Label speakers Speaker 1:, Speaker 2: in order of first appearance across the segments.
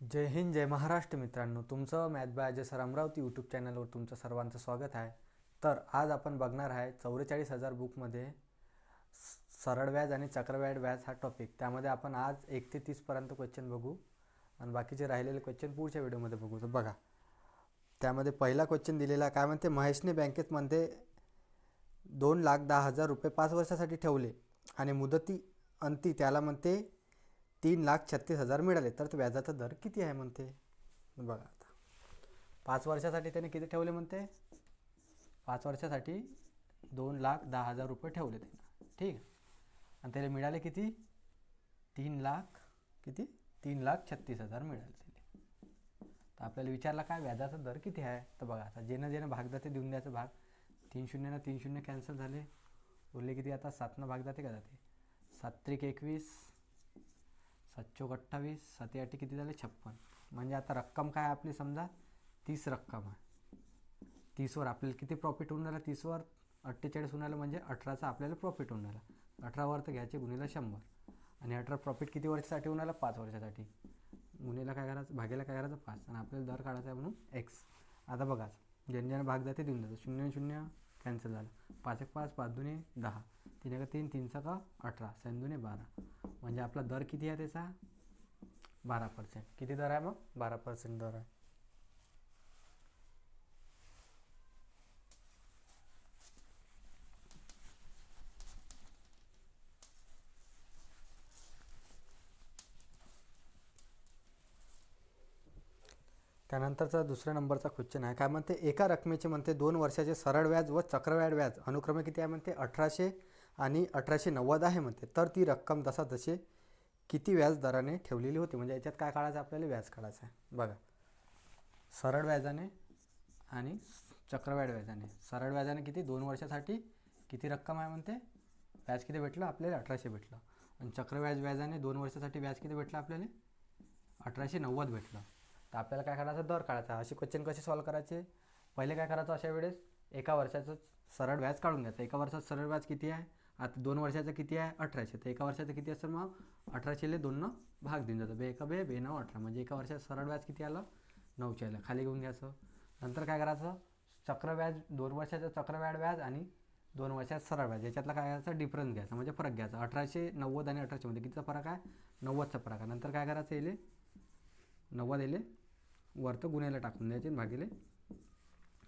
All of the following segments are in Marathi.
Speaker 1: जय हिंद जय महाराष्ट्र मित्रांनो, तुमचं math by Ajay sir Amravati YouTube चॅनलवर तुमचं सर्वांचं स्वागत आहे. तर आज आपण बघणार आहे 44,000 बुकमध्ये सरळ व्याज आणि चक्रव्याढ व्याज हा टॉपिक. त्यामध्ये आपण आज 1 ते 30पर्यंत क्वेश्चन बघू आणि बाकीचे राहिलेले क्वेश्चन पुढच्या व्हिडिओमध्ये बघू. तर बघा, त्यामध्ये पहिला क्वेश्चन दिलेला काय म्हणते, महेशने बँकेत मध्ये 2,10,000 रुपये 5 वर्षासाठी ठेवले आणि मुदती अंती त्याला म्हणते 3,36,000 मिळाले, तर व्याजाचा दर किती आहे म्हणते. बघा आता 5 वर्षासाठी त्याने किती ठेवले म्हणते, 5 वर्षासाठी 2,10,000 रुपये ठेवले त्यानं, ठीक. आणि त्याला मिळाले किती, 3,36,000 मिळाले त्याला. तर आपल्याला विचारला काय व्याजाचा दर किती आहे. तर बघा आता जेणं भाग जाते देऊन द्यायचं. भाग 3 शून्य 3 शून्य कॅन्सल झाले, उरले किती आता 7 भाग जाते का जाते, 7 त्रिक 21, 7 चौक 28, 7 8 किती झाले 56. म्हणजे आता रक्कम काय आपली समजा 30 रक्कम आहे. 30वर आपल्याला किती प्रॉफिट होऊन राहिला, 30वर 48 होऊन राहिलं, म्हणजे 18चा आपल्याला प्रॉफिट होऊन राहिला. 18वर तर घ्यायचे गुणिले 100 आणि 18 प्रॉफिट किती वर्षासाठी होऊन राहिला, 5 वर्षासाठी. गुणिला काय करायचं, भागेला काय करायचं 5, आणि आपल्याला दर काढायचा आहे म्हणून एक्स. आता बघा ज्याने भाग जाते देऊन द्यायचं. 0 0 कॅन्सल झालं, 5 1 5, 5 2 10, 3 1 3, 3 6 18, 7 2 12. म्हणजे आपला दर किती आहे त्याचा 12%. किती दर आहे मग, 12% दर आहे. त्यानंतरचा दुसऱ्या नंबरचा क्वेश्चन आहे, काय म्हणते, एका रकमेचे म्हणते 2 वर्षाचे सरळ व्याज व चक्रव्याढ व्याज अनुक्रमे किती आहे म्हणते, 1800 आणि 1890 आहे म्हणते. तर ती रक्कम जसे किती व्याज दराने ठेवलेली होती. म्हणजे याच्यात काय काढायचं आपल्याला, व्याज काढायचं आहे. बघा, सरळ व्याजाने आणि चक्रव्याढ व्याजाने. सरळ व्याजाने किती, 2 वर्षासाठी किती रक्कम आहे म्हणते, व्याज किती भेटलं आपल्याला, 1800 भेटलं. आणि चक्रव्याढ व्याजाने 2 वर्षासाठी व्याज किती भेटलं आपल्याला, 1890 भेटलं. तर आपल्याला काय करायचं, दर काढायचा. असे क्वेश्चन कसे सॉल्व करायचे, पहिले काय करायचं, अशा वेळेस एका वर्षाचं सरळ व्याज काढून घ्यायचं. एका वर्षाचं सरळ व्याज किती आहे, आता 2 वर्षाचं किती आहे 1800, तर एका वर्षाचं किती असेल मग 1800ले 2 भाग देऊन जातं, बे एका बे 9 18, म्हणजे एका वर्षाचं सरळ व्याज किती आलं 9चे आलं, खाली घेऊन घ्यायचं. नंतर काय करायचं, चक्रव्याज 2 वर्षाचं चक्रव्याढ व्याज आणि 2 वर्षात सरळ व्याज याच्यातला काय करायचं, डिफरन्स घ्यायचा, म्हणजे फरक घ्यायचा. 1890 आणि 1800मध्ये कितीचा फरक आहे, 90चा फरक आहे. नंतर काय करायचं, येले 90 येले वरतं गुन्ह्याला टाकून द्यायचे, भागिले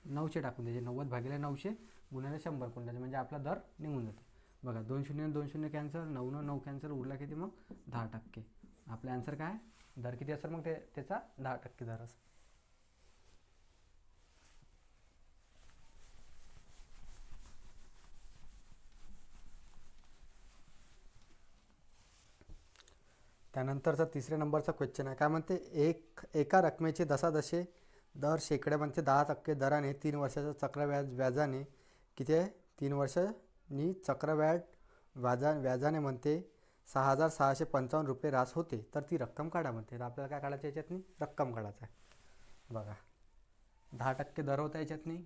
Speaker 1: 900 टाकून द्यायचे. 90 भागिले 900 गुन्ह्याला 100 करून द्यायचे, म्हणजे आपला दर निघून जातो. बघा 2 शून्य 2 शून्य कॅन्सल, 9 9 कॅन्सल, उरला किती मग 10%. आपला आन्सर काय, दर किती असेल मग त्याचा 10% दर असेल. त्यानंतरचा तिसऱ्या नंबरचा क्वेश्चन आहे, काय म्हणते, एका रकमेचे दशादशे दर शेकड्यामध्ये 10% दराने 3 वर्षाच्या चक्रव्याज व्याजाने किती आहे, 3 वर्षांनी चक्रव्याढ व्याजाने म्हणते 6,655 रुपये रास होते. तर ती रक्कम काढा म्हणते. तर आपल्याला काय काढायचं, याच्यातनी रक्कम काढायचं आहे. बघा 10% दर होता याच्यातनी,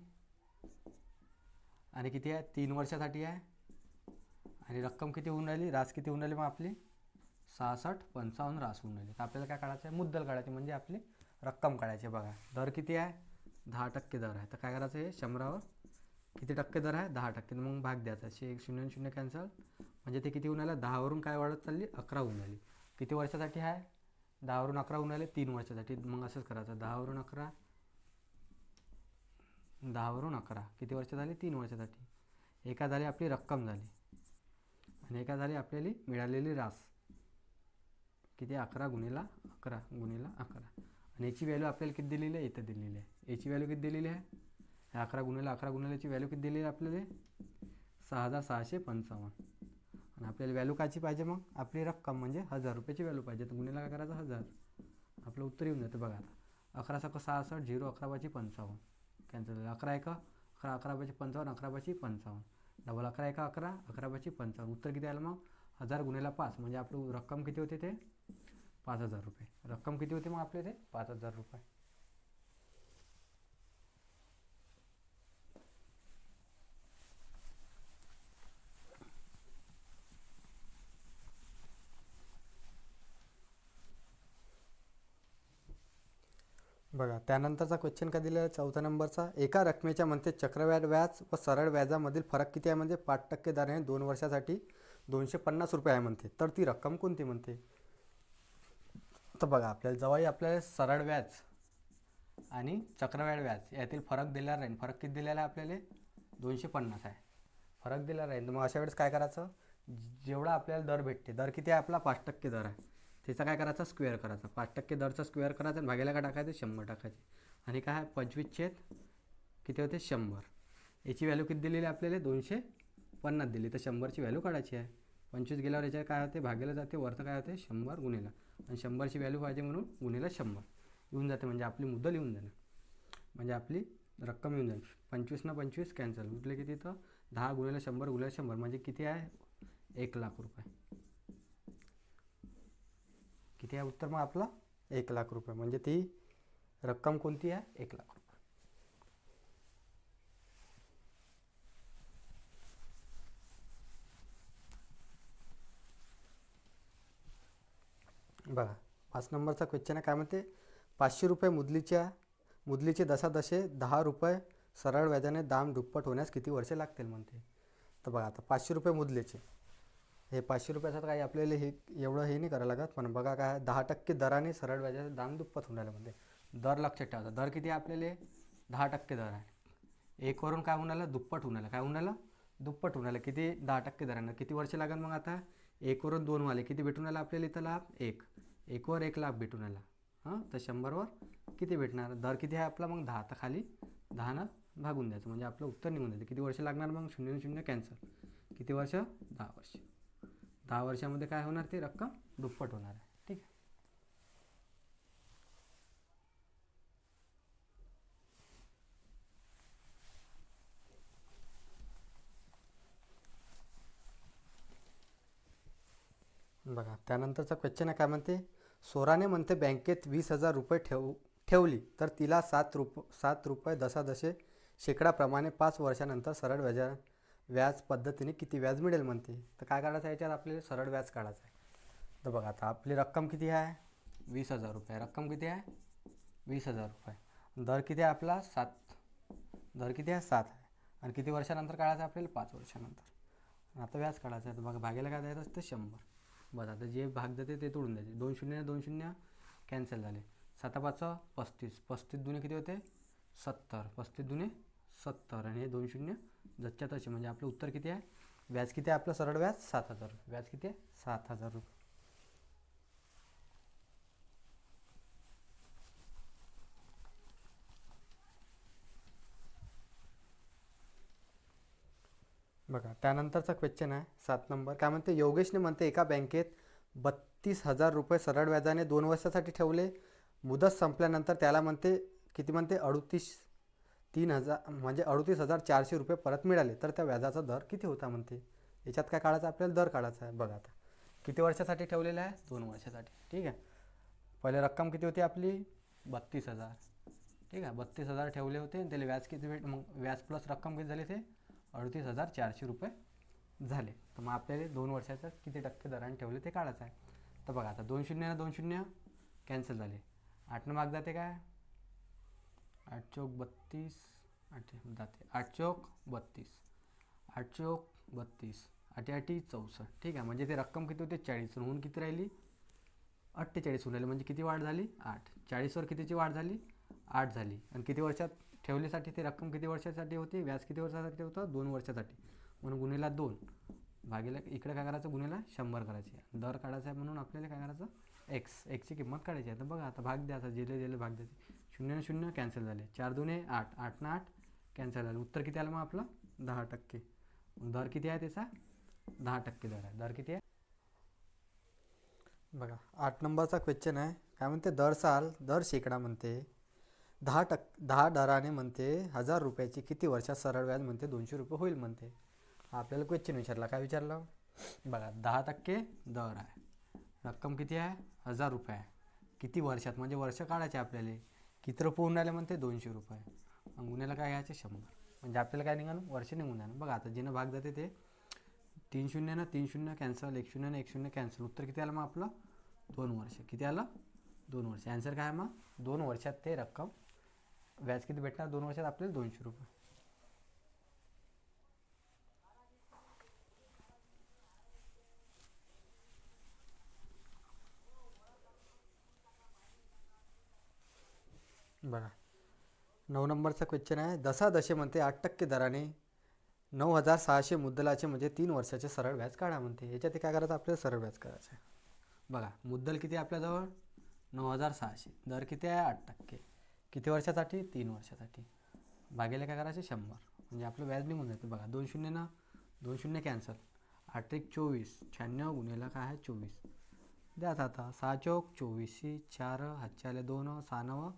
Speaker 1: आणि किती आहे 3 वर्षासाठी आहे, आणि रक्कम किती होऊन राहिली, रास किती होऊन राहिली मग आपली 6655 रास होऊन राहिली. तर आपल्याला काय काढायचं आहे, मुद्दल काढायची, म्हणजे आपली रक्कम काढायची. बघा दर किती आहे, 10% दर आहे. तर काय करायचं, हे 100वर किती टक्के दर आहे, 10%. मग भाग द्यायचा, 0 0 कॅन्सल, म्हणजे ते किती होऊन राहिलं, 10वरून काय वाढत चालली, 11 होऊन राहिली. किती वर्षासाठी आहे, 10वरून 11 होऊन राहिले, 3 वर्षासाठी. मग असंच करायचं, 10वरून 11, 10वरून 11 किती वर्ष झाली, 3 वर्षासाठी. एका झाली आपली रक्कम झाली, आणि एका झाली आपल्याला मिळालेली रास किती, 11 गुणिला 11 गुणिला 11. आणि याची व्हॅल्यू आपल्याला किती दिलेली आहे, इथं दिलेली आहे. याची व्हॅल्यू किती दिलेली आहे, 11 गुणिला 11 गुणिला याची व्हॅल्यू किती दिलेली आहे आपल्याला, 6,655. आणि आपल्याला व्हॅल्यू कायची पाहिजे मग, आपली रक्कम म्हणजे 1000 रुपयाची व्हॅल्यू पाहिजे. तर गुणिला काय करायचं, 1000. आपलं उत्तर येऊन जातं. बघा आता 11 6 66, 0 11 5 55 कॅन्सल झालं. 11 1 11 11 5 55, 11 5 55, डबल 11 1 11 11 5 55. उत्तर किती आलं मग, 1000 गुणिला 5, म्हणजे आपलं रक्कम किती होते ते 5000 रुपये. रक्कम किती होते मग आपले ते 5000 रुपये. बघा त्यानंतरचा क्वेश्चन काय दिलेला आहे 4 नंबरचा. एका रकमेच्या म्हणते चक्रव्याढ व्याज व सरळ व्याजामधील फरक किती आहे म्हणजे 5% दराने 2 वर्षासाठी 250 रुपये आहे म्हणते. तर ती रक्कम कोणती म्हणते. तर बघा आपल्याला जेव्हाही आपल्याला सरळ व्याज आणि चक्रव्याढ व्याज यातील फरक दिलेला राहील. फरक किती दिलेला आहे आपल्याला 250 आहे. फरक दिलेला राहील. तर मग अशा वेळेस काय करायचं, जेवढा आपल्याला दर भेटते, दर किती आहे आपला 5% दर आहे, त्याचा काय करायचा स्क्वेअर करायचा. 5% दरचा स्क्वेअर करायचा आणि भागायला काय टाकायचं 100 टाकायचे. आणि काय 25 किती होते 100. याची व्हॅल्यू किती दिलेली आहे आपल्याला 250 दिली. तर 100ची व्हॅल्यू काढायची आहे. 25 गेल्यावर याच्या काय होते भागायला जाते, वरतं काय होते 100 गुणिला, आणि 100ची व्हॅल्यू पाहिजे म्हणून गुणिला 100 येऊन जाते. म्हणजे आपली मुद्दल येऊन जाणार, म्हणजे आपली रक्कम येऊन जाईल. 25 ना 25 कॅन्सल, म्हटलं किती तर 10 गुणिला 100 गुणिला 100 म्हणजे किती आहे 1,00,000 रुपये. किती आहे उत्तर मग आपलं 1,00,000 रुपये. म्हणजे ती रक्कम कोणती आहे 1,00,000 रुपये. बघा 5 नंबरचा क्वेश्चन आहे. काय म्हणते 500 रुपये मुदलीचे दशादशे 10 रुपये सरळ व्याजाने दाम दुप्पट होण्यास किती वर्षे लागतील म्हणते. तर बघा आता 500 रुपये मुदलीचे, हे 500 रुपयाचं काही आपल्याला हे एवढं हे नाही करायला लागत. पण बघा काय 10% दराने सरळ व्याजाचे दाम दुप्पट होऊन राहिलं म्हणते. दर लक्षात ठेवायचा. दर किती आहे आपल्याला 10% दर आहे. 1 वरून काय होऊन राहिलं दुप्पट होऊन राहिलं. काय होऊन राहिलं दुप्पट होऊन राहिलं. किती 10% दरानं किती वर्ष लागेल मग आता 1 वरून 2 वाले किती भेटून राहिलं आपल्याला इथं लाभ 1 वर 1,00,000 भेटून राहिला. हां तर 100वर किती भेटणार, दर किती आहे आपला मग 10. तर खाली 10नं भागून द्यायचं म्हणजे आपलं उत्तर निघून जाते. किती वर्ष लागणार मग 0 0 कॅन्सल. किती वर्ष 10 वर्ष. 10 वर्षामध्ये काय होणार ती रक्कम दुप्पट होणार आहे. ठीक आहे. बघा त्यानंतरचा क्वेश्चन आहे. काय म्हणते सोराने म्हणते बँकेत 20,000 रुपये ठेवली तर तिला 7 रुपये दशादशे शेकडाप्रमाणे 5 वर्षानंतर सरळ व्याज पद्धतीने किती व्याज मिळेल म्हणते. तर काय काढायचं आहे याच्यात आपल्याला सरळ व्याज काढायचं आहे. तर बघा आता आपली रक्कम किती आहे 20,000 रुपये. रक्कम किती आहे 20,000 रुपये. दर किती आहे आपला 7. दर किती आहे 7 आहे. आणि किती वर्षानंतर काढायचं आपल्याला 5 वर्षानंतर. आता व्याज काढायचं आहे. तर बघा भागायला काय द्यायचं असतं 100. बस आता जे भाग जाते ते तोडून द्यायचे. 2 शून्य 2 शून्य कॅन्सल झाले. 7 5 35. 35 दुने किती होते 70. 35 दुने 70 आणि हे 2 शून्य जच्च्या तसे. म्हणजे आपलं उत्तर किती आहे, व्याज किती आहे आपलं सरळ व्याज 7,000 रुपये. व्याज किती आहे 7,000 रुपये. बघा त्यानंतरचा क्वेश्चन आहे 7 नंबर. काय म्हणते योगेशने म्हणते एका बँकेत 32,000 रुपये सरळ व्याजाने 2 वर्षासाठी ठेवले. मुदत संपल्यानंतर त्याला म्हणते किती म्हणते 38,000 म्हणजे 38,400 रुपये परत मिळाले. तर त्या व्याजाचा दर किती होता म्हणते. याच्यात काय काढायचं आपल्याला दर काढायचा आहे. बघा आता किती वर्षासाठी ठेवलेलं आहे 2 वर्षासाठी. ठीक आहे. पहिले रक्कम किती होती आपली 32,000. ठीक आहे 32,000 ठेवले होते. त्याला व्याज किती मग व्याज प्लस रक्कम किती झाली ते 38,400 रुपये झाले. तर मग आपल्याला 2 वर्षाचं किती टक्के दराने ठेवले ते काढायचं आहे. तर बघा आता 2 शून्य 2 शून्य कॅन्सल झाले. 8नं माग जाते काय 8 चौक 32 8 जाते 8 चौक 32 8 चौक 32 8 8 64. ठीक आहे. म्हणजे ते रक्कम किती होते 40 होऊन किती राहिली 48 होऊन राहिली. म्हणजे किती वाढ झाली 8. 40वर कितीची वाढ झाली 8 झाली. आणि किती वर्षात ठेवलीसाठी ती रक्कम किती वर्षासाठी होती, व्याज किती वर्षासाठी होतं 2 वर्षासाठी. म्हणून गुणिला 2 भागीला इकडे काय करायचं गुणिला 100 करायची. दर काढायचा आहे म्हणून आपल्याला काय करायचं एक्सची किंमत काढायची आहे. तर बघा आता भाग द्यायचा जेले भाग द्यायचे. 0 0 कॅन्सल झाले. 4 दुने 8 8 ना 8 कॅन्सल झाले. उत्तर किती आलं मग आपलं 10%. दर किती आहे त्याचा 10% दर आहे. दर किती आहे बघा 8 नंबरचा क्वेश्चन आहे. काय म्हणते दर शेकडा म्हणते 10 दराने म्हणते 1,000 रुपयाची किती वर्षात सरळ व्याज म्हणते 200 रुपये होईल म्हणते. आपल्याला क्वेश्चन विचारला. काय विचारलं बघा 10% दर आहे. रक्कम किती आहे 1,000 रुपये आहे. किती वर्षात म्हणजे वर्ष काढायचे आपल्याला. किती रुपये होऊन राहिले म्हणते 200 रुपये. गुन्ह्याला काय घ्यायचे 100. म्हणजे आपल्याला काय निघालं वर्ष निघून जाणं. बघा आता जिनं भाग जाते ते 3 शून्य 3 शून्य कॅन्सल 1 शून्य 1 शून्य कॅन्सल. उत्तर किती आलं मग आपलं 2 वर्ष. किती आलं 2 वर्ष. ॲन्सर काय आहे मग 2 वर्षात ते रक्कम व्याज किती भेटणार 2 वर्षात आपल्याला 200 रुपये. बघा 9 नंबरचा क्वेश्चन आहे. दशामध्ये 8% दराने 9,600 मुद्दलाचे म्हणजे 3 वर्षाचे सरळ व्याज काढा म्हणते. याच्यात काय करायचं आपल्याला सरळ व्याज करायचं आहे. बघा मुद्दल किती आहे आपल्याजवळ 9,600, दर किती आहे 8%, किती वर्षासाठी 3 वर्षासाठी, भागिले काय करायचे 100 म्हणजे आपलं व्याज निघून जाते. बघा 2 शून्य ना 2 शून्य कॅन्सल, 8 एक 24, 96 गुन्हेला काय आहे 24 द्याच. आता 6 चौक 24, 4 हातचे आले 2, 6 9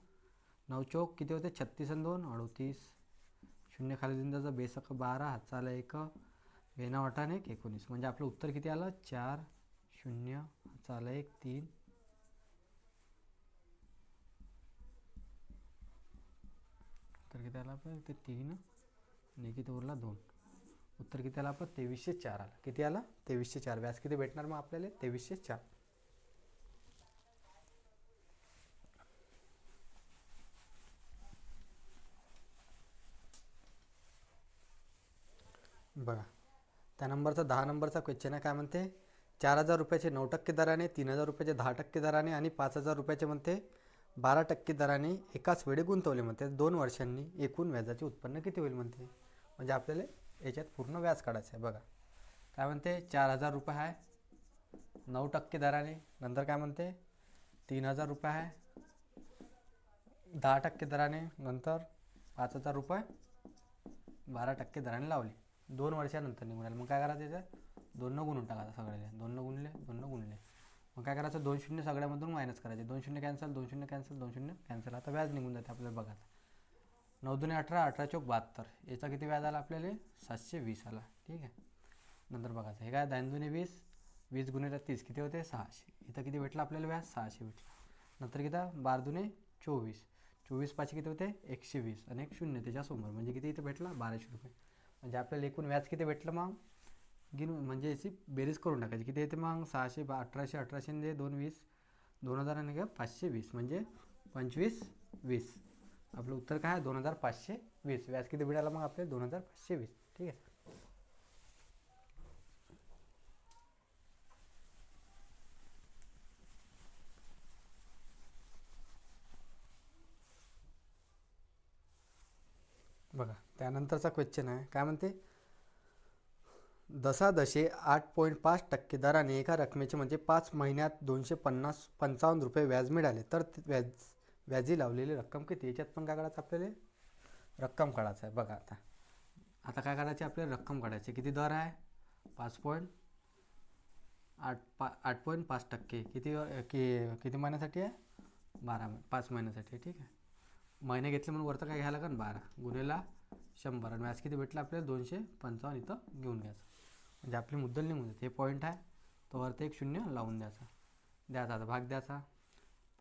Speaker 1: 9 चौक किती होते 36 आणि 2 38, शून्य खाली दिंदाचा बेसक 12 हातचा आला 1, वेना वाटाने 19 म्हणजे आपलं उत्तर किती आलं 4 0 हातचा आला 1 3, उत्तर किती आला आपलं ते 3 आणि किती उरला 2, उत्तर किती आला आपलं 2304 आला. किती आला 2304. व्याज किती भेटणार मग आपल्याला 2304. बघा त्या नंबरचा 10 नंबरचा क्वेश्चन आहे. काय म्हणते 4,000 रुपयाचे 9% दराने, 3,000 रुपयाचे 10% दराने आणि 5,000 रुपयाचे म्हणते 12% दराने एकाच वेळी गुंतवले म्हणते. 2 वर्षांनी एकूण व्याजाचे उत्पन्न किती होईल म्हणते. म्हणजे आपल्याला याच्यात पूर्ण व्याज काढायचं आहे. बघा काय म्हणते 4,000 रुपये आहे 9% दराने, नंतर काय म्हणते 3,000 रुपये आहे 10% दराने, नंतर 5,000 रुपये 12% दराने लावले. 2 वर्षानंतर निघून आले. मग काय करायचं त्याचं 2 गुणून टाकायचं सगळ्याला, 2 गुणले 2 गुणले. मग काय करायचं 2 शून्य सगळ्यामधून मायनस करायचे, 2 शून्य कॅन्सल 2 शून्य कॅन्सल 2 शून्य कॅन्सल. आता व्याज निघून जाते आपल्याला. बघा 9 दुने 18, 18 चौक 72, याचा किती व्याज आला आपल्याला 720 आला. ठीक आहे. नंतर बघायचं हे काय 10 दुने 20, 20 गुणिले 30 किती होते 600. इथं किती भेटलं आपल्याला व्याज 600 भेटलं. नंतर किती 12 दुने 24, 24 पाचशे किती होते 120 आणि एक शून्य त्याच्यासमोर म्हणजे किती इथं भेटला 1200 रुपये. म्हणजे आपल्याला एकूण व्याज किती भेटलं मग गिनून म्हणजे याची बेरीज करून टाकायची. किती येते मग 600 1800 1800 ने 2 20, 2000 आणि काय 520 म्हणजे 25 20. आपलं उत्तर काय आहे 2520. व्याज किती भेटायला मग आपले 2520. ठीक आहे. बघा त्यानंतरचा क्वेश्चन आहे. काय म्हणते दशादशे 8.5% दराने एका रकमेचे म्हणजे 5 महिन्यात 255 रुपये व्याज मिळाले तर व्याजी लावलेली रक्कम किती. याच्यात पण काय काढायचं आपल्याला रक्कम काढायचं आहे. बघा आता आता काय काढायचे आपल्याला रक्कम काढायची. किती दर आहे 8.5%. किती महिन्यासाठी आहे 5 महिन्यासाठी. ठीक आहे. महिने घेतले म्हणून वरतं काय घ्यायला लागेल 12 गुन्हेला 100 आणि व्याज किती भेटलं आपल्याला 255 इथं घेऊन घ्यायचं. म्हणजे आपली मुद्दल निघून जाते. हे पॉईंट आहे तो वरती एक शून्य लावून द्यायचा. आता भाग द्यायचा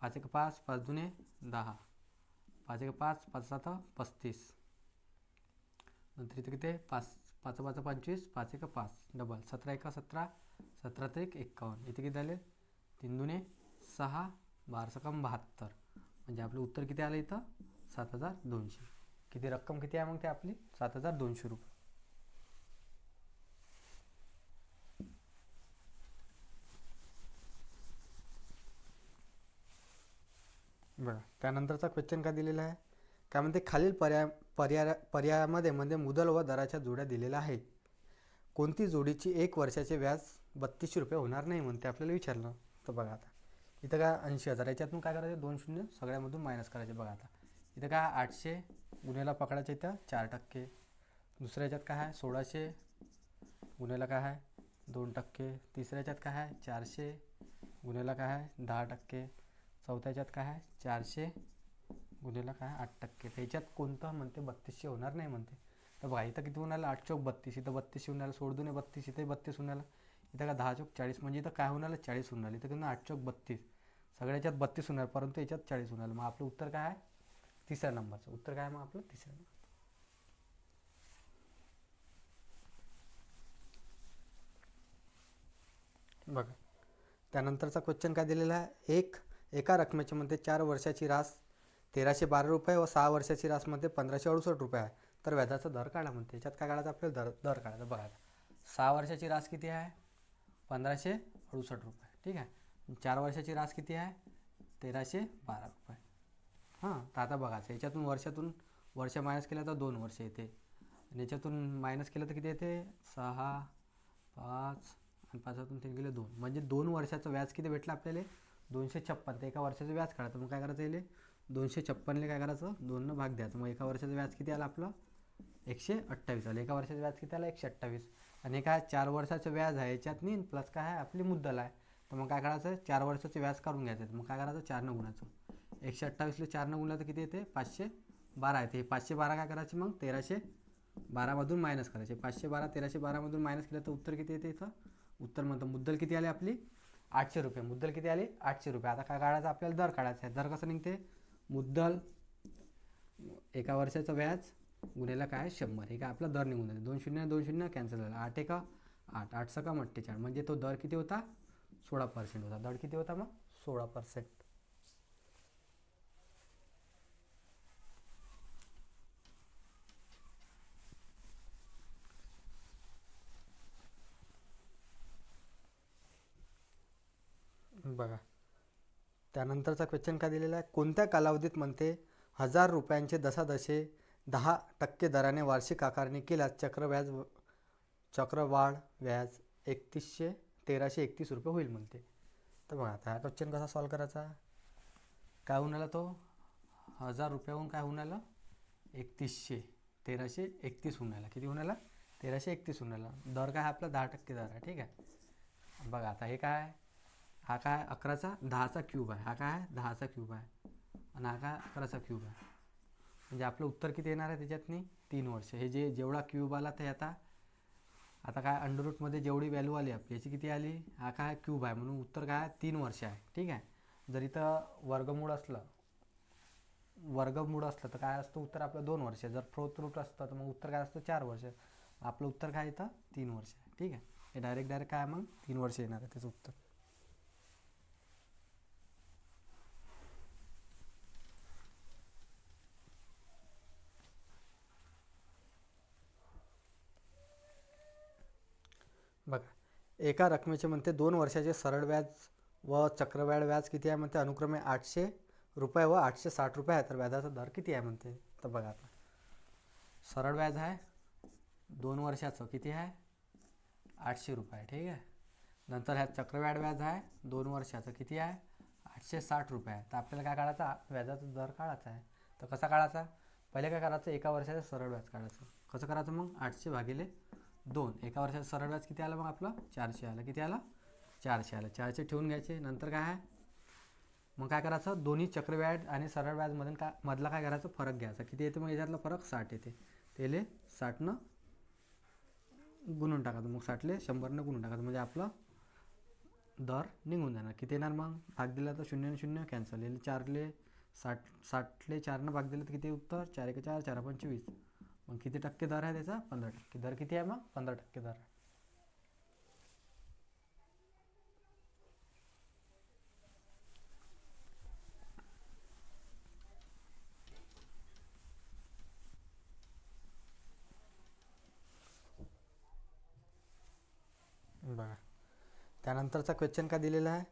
Speaker 1: 5 एक 5, 5 दुने 10, 5 एक 5, 5 7 35, नंतर इथं किती 5 5 5 25, 5 एक 5 डबल 17 एक 17, 17 ते 51, इथे किती झाले 3 दुने 6, 12 सकम 72. म्हणजे आपलं उत्तर किती आलं इथं 7200. किती रक्कम किती आहे मग ते आपली 7200 रुपये. बघा त्यानंतरचा क्वेश्चन काय दिलेला आहे. काय म्हणते खालील पर्यायामध्ये म्हणजे मुदल व दराच्या जोड्या दिलेल्या आहेत. कोणती जोडीची 1 वर्षाचे व्याज 3200 रुपये होणार नाही म्हणते आपल्याला विचारलं. तर बघा आता इथं काय 80,000 याच्यातून काय करायचं 2 शून्य सगळ्यामधून मायनस करायचे. बघा आता इथं काय 800 गुन्हेला पकडायचं इथं 4%. दुसऱ्या याच्यात काय आहे 1600 गुन्हेला काय आहे 2%. तिसऱ्या याच्यात काय आहे 400 गुन्हेला काय आहे 10%. चौथ्या याच्यात काय आहे 400 गुन्हेला काय 8%. त्याच्यात कोणतं म्हणते 3200 होणार नाही म्हणते. तर बघा इथं किती होणार 8 चौक 32, इथं 32 होऊन आलं 16 दुने 32, इथे 32 होऊन आलं. इथं का 10 चौक 40 म्हणजे इथं काय होऊन आलं 40 होऊन आलं. इथं किती 8 चौक 32 सगळ्या याच्यात 32 होणार परंतु याच्यात 40 होऊन आलं. मग आपलं उत्तर काय आहे तिसऱ्या नंबरचं उत्तर काय आहे मग आपलं तिसऱ्या नंबर. बघा त्यानंतरचा क्वेश्चन काय दिलेला आहे. एका रकमेचे म्हणते 4 वर्षाची रास 1312 रुपये व 6 वर्षाची रास म्हणते 1568 रुपये आहे. तर व्याजाचा दर काढा म्हणते. याच्यात काय काढायचं आपल्याला दर काढायचा. बघा 6 वर्षाची रास किती आहे 1568 रुपये. ठीक आहे. 4 वर्षाची रास किती आहे 1312 रुपये. हां, तर आता बघायचं याच्यातून वर्ष मायनस केलं तर 2 वर्ष येते आणि याच्यातून मायनस केलं तर किती येते 6, 5 आणि 5तून 3 गेले 2 म्हणजे 2 वर्षाचं व्याज किती भेटलं आपल्याला 256. तर एका वर्षाचं व्याज काढायचं. मग काय करायचं येईल 256ले काय करायचं 2 भाग द्यायचं. मग एका वर्षाचं व्याज किती आलं आपलं 128 आलं. एका वर्षाचं व्याज किती आलं 128. आणि काय 4 वर्षाचं व्याज आहे याच्यात नाही प्लस काय आहे आपली मुद्दल आहे. तर मग काय करायचं 4 वर्षाचं व्याज काढून घ्यायचं. मग काय करायचं 4ने गुणायचं. 128ले 4ने गुणलं तर किती येते 512 येते. 512 काय करायचे मग 1312मधून मायनस करायचे. 512 1312मधून मायनस केलं तर उत्तर किती येते इथं उत्तर म्हणतो मुद्दल किती आली आपली 800 रुपये. मुद्दल किती आली 800 रुपये. आता काय काढायचं आपल्याला दर काढायचा आहे. दर कसं निघते मुद्दल एका वर्षाचं व्याज गुन्हेला काय 100 हे काय आपला दर निघून जाते. 2 शून्य 2 शून्य कॅन्सल झाला. 8 एका 8 8 सका 48 म्हणजे तो दर किती होता 16% होता. दर किती होता मग 16%. बघा त्यानंतरचा क्वेश्चन काय दिलेला आहे कोणत्या कालावधीत म्हणते 1000 रुपयांचे दशादशे 10% दराने वार्षिक आकारणी केल्यास चक्रवाढ व्याज 1331 रुपये होईल म्हणते. तर बघा आता हा क्वेश्चन कसा सॉल्व करायचा. काय होऊन आला तो 1000 रुपयाहून काय होऊन आलं 1331 होऊन आला. किती होऊन आला 1331 होऊन आला. दर काय आपला 10% दर आहे. ठीक आहे. बघा आता हे काय हा काय 11चा 10चा क्यूब आहे. हा काय 10चा क्यूब आहे आणि हा काय 11चा क्यूब आहे. म्हणजे आपलं उत्तर किती येणार आहे त्याच्यातनी 3 वर्ष. हे जेवढा क्यूब आला ते आता काय अंडररूटमध्ये जेवढी व्हॅल्यू आली आपली याची किती आली हा काय क्यूब आहे म्हणून उत्तर काय 3 वर्ष आहे. ठीक आहे. जर इथं वर्गमूळ असलं तर काय असतं उत्तर आपलं 2 वर्ष. जर फोर्थ रूट असतं तर मग उत्तर काय असतं 4 वर्ष. आपलं उत्तर काय इथं 3 वर्ष आहे. ठीक आहे. हे डायरेक्ट काय मग 3 वर्ष येणार आहे त्याचं उत्तर. बघा एका रकमेचे म्हणते 2 वर्षाचे सरळ व्याज व चक्रवाढ व्याज किती आहे म्हणते अनुक्रमे 800 रुपये व 860 रुपये आहे. तर व्याजाचा दर किती आहे म्हणते. तर बघा आता सरळ व्याज आहे 2 वर्षाचं किती आहे 800 रुपये. ठीक आहे. नंतर ह्या चक्रवाढ व्याज आहे 2 वर्षाचं किती आहे 860 रुपये आहे. तर आपल्याला काय काढायचा व्याजाचा दर काढायचा आहे. तर कसा काढायचा पहिले काय करायचं एका वर्षाचं सरळ व्याज काढायचं. कसं करायचं मग 800 भागिले 2. एका वर्षाचं सरळ व्याज किती आलं मग आपलं 400 आलं. किती आलं 400 आलं. 400 ठेवून घ्यायचे. नंतर काय आहे मग काय करायचं दोन्ही चक्रव्याज आणि सरळ व्याजमधून मधला काय करायचं फरक घ्यायचा. किती येते मग याच्यातला फरक 60 येते. त्याले 60नं गुणून टाकायचं. मग 60ले 100नं गुणून टाकायचं म्हणजे आपलं दर निघून जाणार. किती येणार मग भाग दिला तर 0 0 कॅन्सल. याला 4ले 60ले 4नं भाग दिलं तर किती उत्तर 4 1 4 4 25. मग किती टक्के दर आहे त्याचा 15%. दर किती आहे मग 15% दर आहे. बघा त्यानंतरचा क्वेश्चन काय दिलेला आहे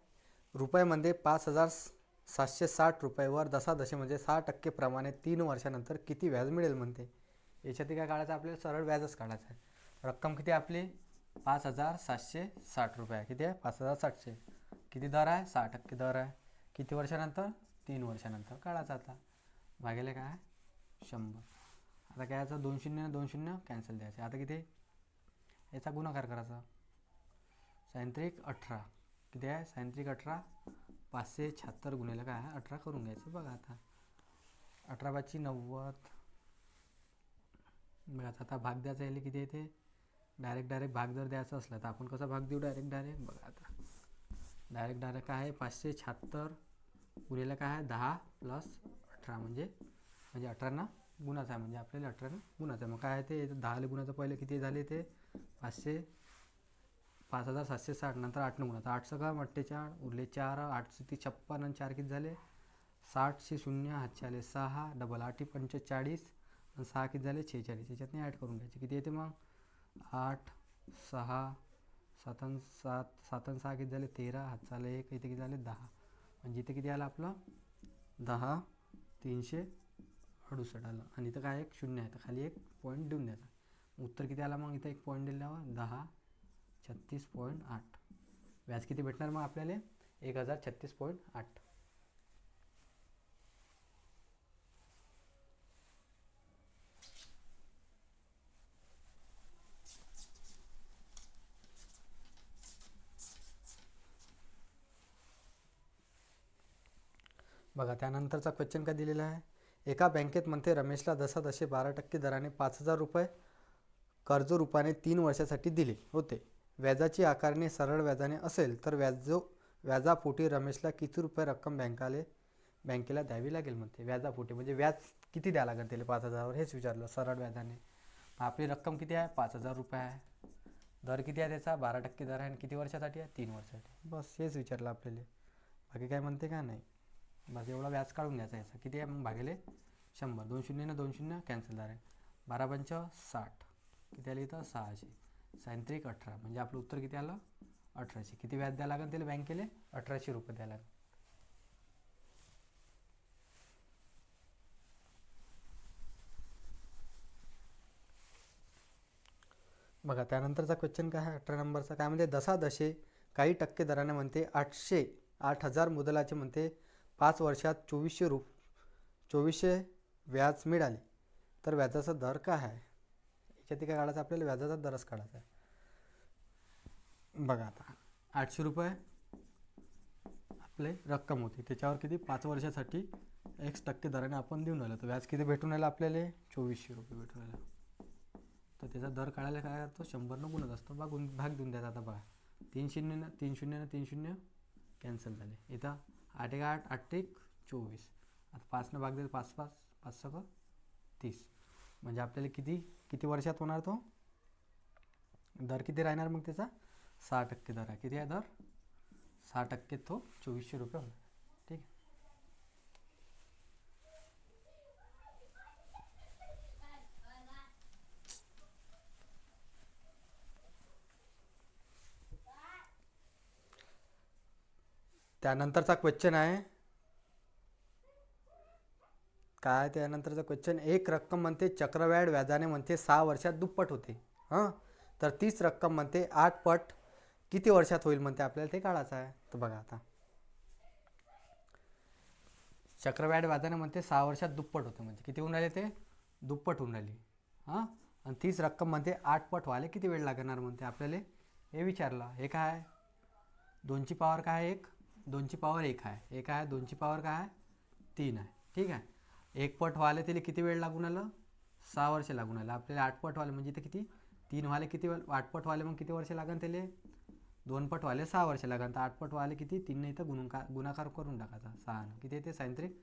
Speaker 1: रुपयामध्ये 5760 रुपयेवर दशादशे म्हणजे 6% प्रमाणे 3 वर्षानंतर किती व्याज मिळेल म्हणते. याच्यात काय काढायचं आपल्याला सरळ व्याजच काढायचं आहे. रक्कम किती आपली 5760 रुपये आहे. किती आहे 5760. किती दर आहे 6% दर आहे. किती वर्षानंतर 3 वर्षानंतर काढायचं. आता भागेले काय 100. आता काय याचं 2 0 2 0 कॅन्सल द्यायचे. आता किती याचा गुणाकार करायचा 3718. किती आहे 3718 576 गुणिले काय आहे 18 करून घ्यायचं. बघा आता 18 5 90. बघा आता भाग द्यायचा यायला किती येते डायरेक्ट भाग जर द्यायचा असला तर आपण कसा भाग देऊ डायरेक्ट. बघा आता डायरेक्ट काय आहे 576 गुणिले काय आहे 10 + 18 म्हणजे 18नं गुणाचा आहे. म्हणजे आपल्याला 18नं गुणाचा आहे. मग काय आहे ते 10ले गुणाचं पहिले किती झाले ते 500 5760 नंतर 8 गुणा तर 8 सका 48 उरले 4 8 ती 56 आणि 4 किती झाले 60 0 हातचे आले 6 डबल 8 45 आणि 6 किती झाले 46 याच्यातनी ॲड करून घ्यायचे किती येते मग 8 6 7 7 6 किती झाले 13 हातचा आले 1 इथे किती झाले 10 म्हणजे इथे किती आलं आपलं 10 368 आलं आणि इथं काय एक शून्य आहे तर खाली एक पॉईंट देऊन द्यायचा उत्तर किती आला मग इथं एक पॉईंट दिल्यावर 1036.8 व्याज किती भेटणार मग आपल्याला 1036.8. बघा त्यानंतरचा क्वेश्चन काय दिलेला आहे एका बँकेत म्हणते रमेशला जसे 12% दराने 5000 रुपये कर्ज रूपाने 3 वर्षासाठी दिले होते व्याजाची आकारणी सरळ व्याजाने असेल तर व्याजापोटी रमेशला किती रुपये रक्कम बँकेला द्यावी लागेल म्हणते व्याजापोटी म्हणजे व्याज किती द्यावं लागेल त्याला 5000वर हेच विचारलं सरळ व्याजाने आपली रक्कम किती आहे 5000 रुपये आहे दर किती आहे त्याचा 12% दर आहे आणि किती वर्षासाठी आहे 3 वर्षासाठी बस हेच विचारलं आपल्याला बाकी काय म्हणते का नाही बस एवढा व्याज काढून घ्यायचा याचा किती आहे मग भागेले 100 2 शून्य ना 2 शून्य कॅन्सल झालं 12 पंच 60 किती आलं इथं 600 सायंत्रिक 18 म्हणजे आपलं उत्तर किती आलं 1800 किती व्याज द्यावं लागेल त्याला बँकेला 1800 रुपये द्यायला लागेल. बघा त्यानंतरचा क्वेश्चन काय आहे 18 नंबरचा काय म्हणते दशादशे काही टक्के दराने म्हणते 8000 मुदलाचे म्हणते 5 वर्षात 2400 व्याज मिळाले तर व्याजाचा दर काय आहे याच्यात काय काढायचं आपल्याला व्याजाचा दरच काढायचा आहे. बघा आता 800 रुपये आपले रक्कम होती त्याच्यावर किती 5 वर्षासाठी x% दराने आपण देऊन आलो तर व्याज किती भेटून आलं आपल्याला 2400 रुपये भेटून आलं तर त्याचा दर काढायला काय करतो 100 गुणत असतो भाग देऊन द्यायचा. आता बघा 3 शून्य ना 3 शून्य कॅन्सल झाले इथं 8 1 8 8 1 24 आता 5 भाग देतो 5 5 5 6 30 म्हणजे आपल्याला किती वर्षात होणार तो दर किती राहणार मग त्याचा 6% दर आहे किती आहे दर 6% तो 2400 रुपये होणार ठीक आहे. त्यानंतरचा क्वेश्चन आहे काय त्यानंतरचा क्वेश्चन एक रक्कम म्हणते चक्रवाढ व्याजाने म्हणते 6 वर्षात दुप्पट होते हां तर 30 रक्कम म्हणते 8 पट किती वर्षात होईल म्हणते आपल्याला ते काढायचं आहे. तर बघा आता चक्रवाढ व्याजाने म्हणते 6 वर्षात दुप्पट होते म्हणजे किती होऊन राहिले ते दुप्पट होऊन राहिली हां आणि 30 रक्कम म्हणते 8 पट व्हायला किती वेळ लागणार म्हणते आपल्याला हे विचारलं. हे काय आहे 2ची पॉवर काय आहे 2ची पॉवर 1 आहे 1 आहे 2ची पॉवर काय आहे 3 आहे ठीक आहे. 1 पट व्हायला त्याला किती वेळ लागून आलं 6 वर्ष लागून आलं आपल्याला 8 पट व्हायला म्हणजे इथे किती 3 व्हायला किती 8 पट व्हायला मग किती वर्ष लागन त्याला 2 पट व्हायला 6 वर्ष लागन तर 8 पट व्हायला किती 3 ने इथं गुणाकार करून टाकायचा 6 किती येते सायंत्रिक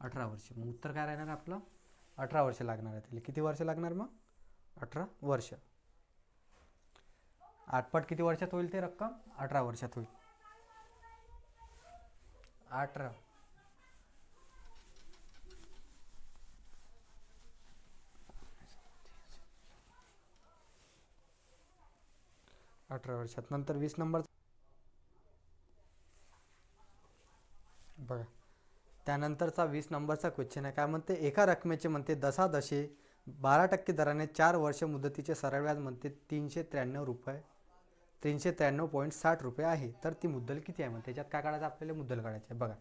Speaker 1: 18 वर्ष मग उत्तर काय राहणार आपलं 18 वर्ष लागणार आहे त्याला किती वर्ष लागणार मग 18 वर्ष 8 पट किती वर्षात होईल ते रक्कम 18 वर्षात होईल 18 वर्षात. नंतर 20 नंबर बघा त्यानंतरचा 20 नंबरचा क्वेश्चन आहे काय म्हणते एका रकमेचे म्हणते दशादशे 12% दराने 4 वर्ष मुदतीचे सरळ व्याज म्हणते 393.60 रुपये आहे तर ती मुद्दल किती आहे म्हणते त्याच्यात काय काढायचं आपल्याला मुद्दल काढायची आहे. बघा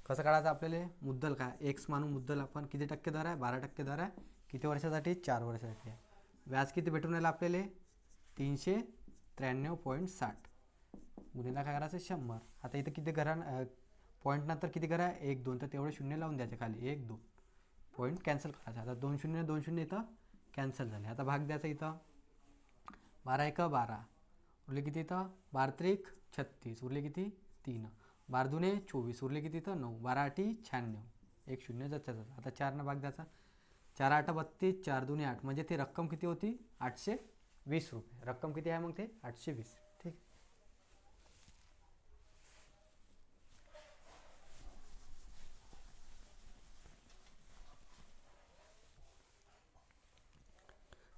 Speaker 1: कसं काढायचं आपल्याला मुद्दल काय एक्स मानून मुद्दल आपण किती टक्के दर आहे 12% दर आहे किती वर्षासाठी 4 वर्षासाठी आहे. व्याज किती भेटून राहिलं आपल्याला 393.60 गुन्हेला काय करायचं 100 आता इथं किती घरा पॉईंट नंतर किती घरा 1 2 तर तेवढे शून्य लावून द्यायचे खाली 1 2 पॉईंट कॅन्सल करायचा. आता 2 शून्य 2 शून्य इथं कॅन्सल झाले. आता भाग द्यायचा इथं 12 1 12 उरले किती इथं 12 त्रिक 36 उरले किती 3 12 दुने 24 उरले किती इथं 9 12 8 96 1 शून्य जाता आता 4 भाग द्यायचा 4 8 32 4 दुने 8 म्हणजे ती रक्कम किती होती 820 रुपये रक्कम किती आहे मग ते 820 ठीक.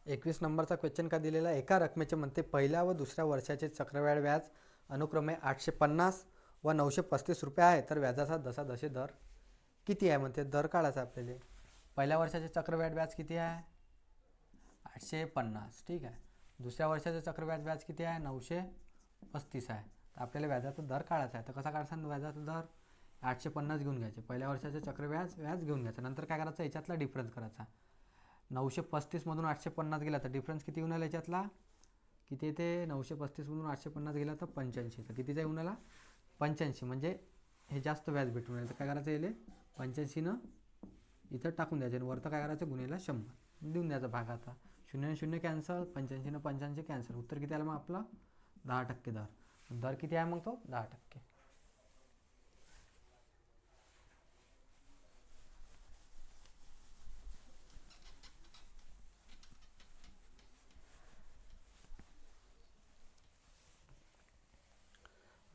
Speaker 1: 21 नंबरचा क्वेश्चन का दिलेला आहे, एका रकमेचे म्हणते पहिल्या व दुसऱ्या वर्षाचे चक्रवाढ व्याज अनुक्रमे 850 व 935 रुपये आहे, तर व्याजाचा दशादशे दर किती आहे म्हणते. दर काढायचा आपल्याला. पहिल्या वर्षाचे चक्रवाढ व्याज किती आहे 850, ठीक आहे. दुसऱ्या वर्षाचे चक्रवाढ व्याज किती आहे 935 आहे. तर आपल्याला व्याजाचा दर काढायचा आहे. तर कसा काढायचा व्याजाचा दर, 850 घेऊन घ्यायचे, पहिल्या वर्षाचे व्याज घेऊन घ्यायचं, नंतर काय करायचं याच्यातला डिफरन्स करायचा. 935 मधून 850 गेला तर डिफरन्स किती येऊन आला याच्यातला, किती येते 935 मधून 850 गेला तर 85. तर कितीचा येऊन आला 85, म्हणजे हे जास्त व्याज भेटून आलं. तर काय करायचं येईल 85 इथं टाकून द्यायचे आणि वरतं काय करायचं गुन्हेला 100 देऊन द्यायचा भाग. आता 0 0 कॅन्सल, 85 85 कॅन्सल, उत्तर किती आलं मग आपलं 10% दर. दर किती आहे मग तो 10%.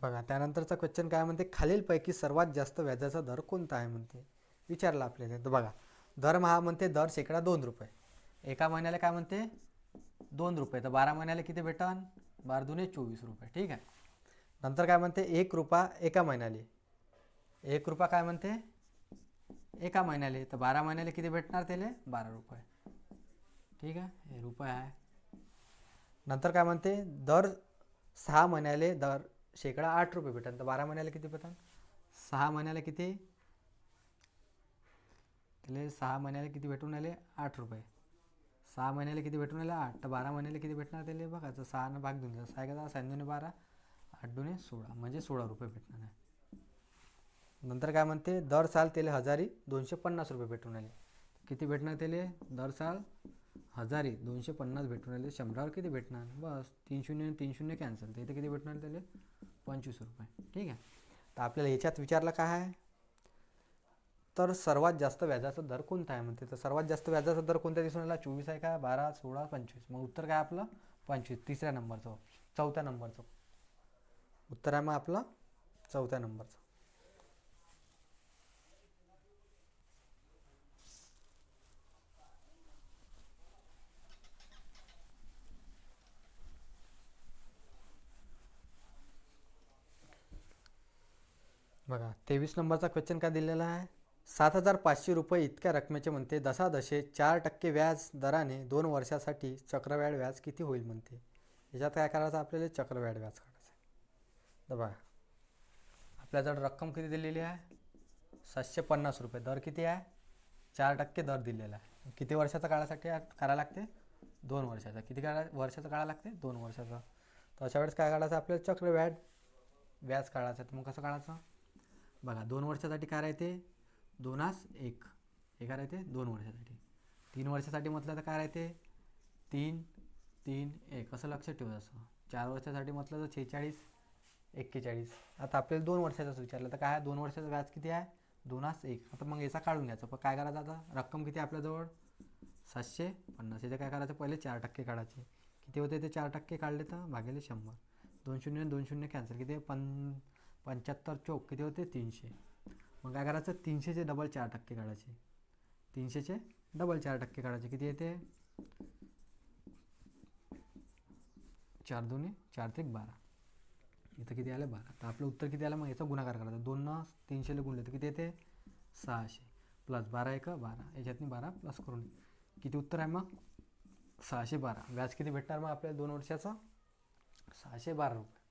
Speaker 1: बघा त्यानंतरचा क्वेश्चन काय म्हणते, खालीलपैकी सर्वात जास्त व्याजाचा दर कोणता आहे म्हणते, विचारला आपल्याला. तर बघा दर हा म्हणते दर शेकडा 2 रुपये, एका महिन्याला काय म्हणते 2 रुपये, तर 12 महिन्याला किती भेटन 12 दुने 24 रुपये, ठीक आहे. नंतर काय म्हणते 1 रुपया एका महिन्याला, 1 रुपया काय म्हणते एका महिन्याला, तर 12 महिन्याला किती भेटणार त्याला 12 रुपये, ठीक आहे. हे रुपये आहे. नंतर काय म्हणते दर 6 महिन्याले दर शेकडा 8 रुपये भेटन, तर 12 महिन्याला किती भेटन 6 महिन्याला किती, त्याला 6 महिन्याला किती भेटून आले 8 रुपये, 6 महिन्याला किती भेटून आले 8, तर 12 महिन्याला किती भेटणार त्याला बघा. तर 6 भाग देऊन द्या, 6 का 6 दुने 12, 8 दुने 16, म्हणजे 16 रुपये भेटणार आहे. नंतर काय म्हणते दर साल त्याला 1250 रुपये भेटून आले, किती भेटणार त्याला दर साल 1250 भेटून आले. 100वर किती भेटणार, बस 3 0 3 0 कॅन्सल, तर इथे किती भेटणार त्याला 25 रुपये, ठीक आहे. तर आपल्याला याच्यात विचारलं काय आहे, तर सर्वात जास्त व्याजाचा दर कोणता आहे म्हणते. तर सर्वात जास्त व्याजाचा दर कोणत्या दिसून आला 24 आहे का 12 16 25, मग उत्तर काय आपलं 25, तिसऱ्या नंबरचं चौथ्या नंबरचं उत्तर आहे मग आपलं चौथ्या नंबरचं. बघा 23 नंबरचा क्वेश्चन काय दिलेला आहे, 7500 रुपये इतक्या रकमेचे म्हणते दशादशे 4% व्याज दराने 2 वर्षासाठी चक्रवाढ व्याज किती होईल म्हणते. याच्यात काय करायचं आपल्याला चक्रवाढ व्याज काढायचं. तर बघा आपल्याजवळ रक्कम किती दिलेली आहे 750 रुपये, दर किती आहे 4% दर दिलेला आहे. किती वर्षाचा काळासाठी करायला लागते 2 वर्षाचा, किती वर्षाचा काढा लागते 2 वर्षाचा. तर अशा वेळेस काय काढायचं आपल्याला चक्रवाढ व्याज काढायचं. तर मग कसं काढायचं बघा 2 वर्षासाठी काय राहते 2 1 राहते 2 वर्षासाठी, 3 वर्षासाठी म्हटलं तर काय राहते 3 3 1 असं लक्षात ठेवायचं. 4 वर्षासाठी म्हटलं तर 46 41. आता आपल्याला 2 वर्षाचाच विचारलं, तर काय 2 वर्षाचं व्याज किती आहे 2 1. आता मग याचा काढून घ्यायचं, पण काय करायचं आता रक्कम किती आपल्याजवळ 750, याचं काय करायचं पहिले 4% काढायचे, किती होते ते 4% काढले तर भागिले 100, 2 0 2 0 कॅन्सल, किती 75 चौक किती होते 300. मग काय करायचं 300चे डबल 4% काढायचे, 300चे डबल 4% काढायचे, किती येते 4 दुने 4 ते 12, इथं किती आलं 12. तर आपलं उत्तर किती आलं मग याचा गुणाकार करायचा, 2 300 गुणले तर किती येते 600 प्लस 12 1 12, याच्यातनी 12 प्लस करून किती उत्तर आहे मग 612. व्याज किती भेटणार मग आपल्याला 2 वर्षाचं 612 रुपये.